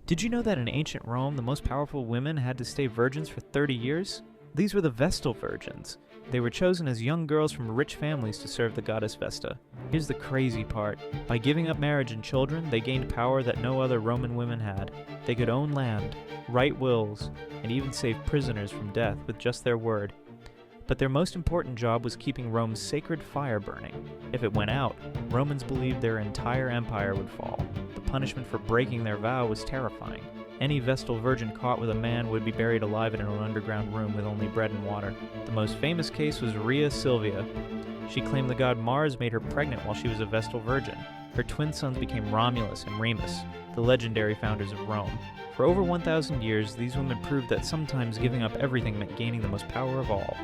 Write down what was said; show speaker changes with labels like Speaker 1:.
Speaker 1: Did you know that in ancient Rome, the most powerful women had to stay virgins for 30 years? These were the Vestal virgins. They were chosen as young girls from rich families to serve the goddess Vesta. Here's the crazy part. By giving up marriage and children, they gained power that no other Roman women had. They could own land, write wills, and even save prisoners from death with just their word. But their most important job was keeping Rome's sacred fire burning. If it went out, Romans believed their entire empire would fall. The punishment for breaking their vow was terrifying. Any Vestal virgin caught with a man would be buried alive in an underground room with only bread and water. The most famous case was Rhea Silvia. She claimed the god Mars made her pregnant while she was a Vestal virgin. Her twin sons became Romulus and Remus, the legendary founders of Rome. For over 1,000 years, these women proved that sometimes giving up everything meant gaining the most power of all.